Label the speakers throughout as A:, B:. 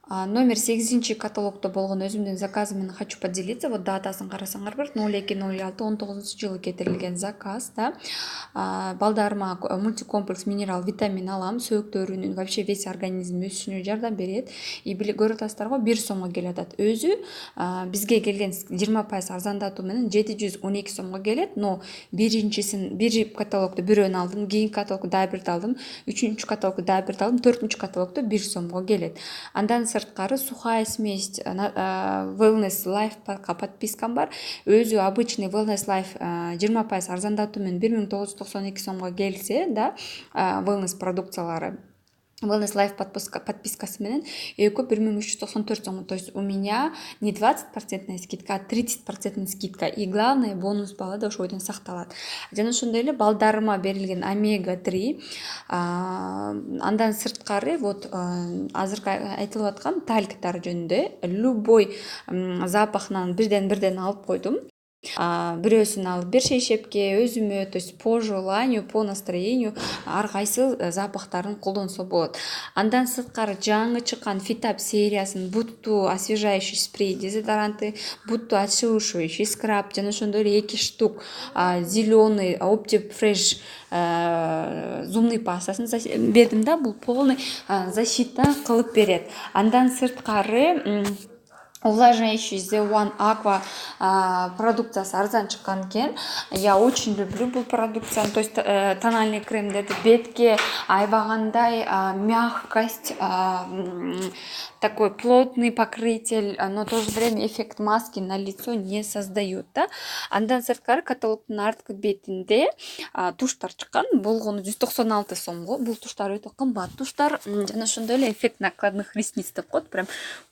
A: Номер 8 каталогда болгон өзүмдүн заказым менен хочу поделиться. Вот датасын карасаңар бар, 02.06.19 жылы кетирилген заказ да. Балдарыма мультикомплекс минерал витамин алам, сөөктөрүнүн вообще весь организм өсүшүнө жардам берет. И көрүп атасыздар го 1 сомго келатат. Өзү бизге келген 20% арзандатуу менен 712 сомго келет. Но бир каталогдо бирөөнү алдым, кийинки каталогдо дагы бирди алдым, үчүнчү каталогдо дагы бирди алдым, төртүнчү каталогдо 1 сомго келет. Андан сырткары сухая смесь Wellness Life пакка подпискам бар. Өзү обычный Wellness Life 20% арзандатуу менен 1992 сомго келсе да, Wellness продукциялары Wellness Life подпискасы менен экөө 1394 сом. То есть у меня не 20% скидка, а 30% скидка. И главное, бонус баллы да ошол бойдон сакталат. Жана ошондой эле балдарыма берилген омега 3. Андан сырткары вот азыркы айтылып аткан тальктар жөнүндө любой запахынан бирден алып койдум. Бирөөсүн алып бир шейшепке өзүмө, то есть по желанию, по настроению ар кайсы запахтарын колдонсо болот. Андан сырткары жаңы чыккан Фитап сериясынын буттуу освежающий спрей дезодоранты, буттуу ачылышуучу скраб жана ошондой эле 2 штук зеленый Opti Fresh зумный пастасын бердим да. Бул полный защита кылып берет. Андан сырткары увлажняющий The One Aqua продукциясы арзан чыккан экен. Я очень люблю бул продукцияны. То есть тональный кремдерди бетке айбагандай мягкость, такой плотный покрытие, но в то же время эффект маски на лицо не создает да. Андан сырткары каталогдун арткы бетинде туштар чыккан, болгону 196 сомго. Бул туштар өтө кымбат туштар. Жана ошондой эле эффект накладных ресниц деп коет. Прям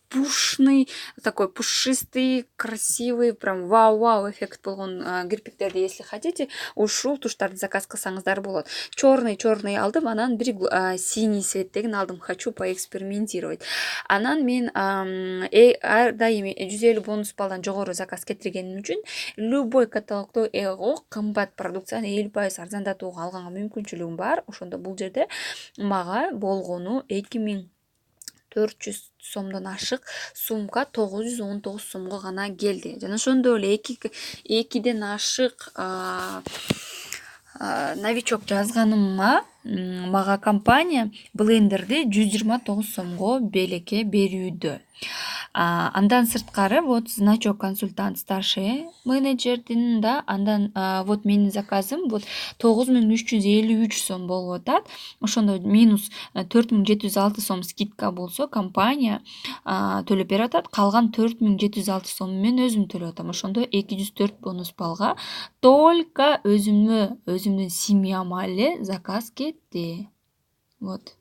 A: пушный, такой пушистый, красивый, прям вау эффект болгон кирпиктерди если хотите, ушул туштарды заказ кылсаңыздар болот. Черный алдым, анан бир синий цветтегин алдым, хочу поэкспериментировать. Анан мен ар дайым 150 бонус балдан жогору заказ кетиргеним үчүн любой каталогдо кымбат продукцияны 50% арзандатууга алганга мүмкүнчүлүгүм бар. Ошондо бул жерде мага болгону 2400 сомдон ашык сумка 919 сомго гана келди. Жана ошондой эле 2ден ашык новичок жазганыма мага компания блендерди 129 сомго белекке берүүдө. Андан сырткары вот значок консультант старший менеджердин да. Андан вот менин заказым вот 9353 сом болуп атат. Ошондо минус 4706 сом скидка болсо компания төлөп берип атат. Калган 4706 сом мен өзүм төлөп атам. Ошондо 204 бонус балга только өзүмдүн семьяма эле заказ кетти. Вот.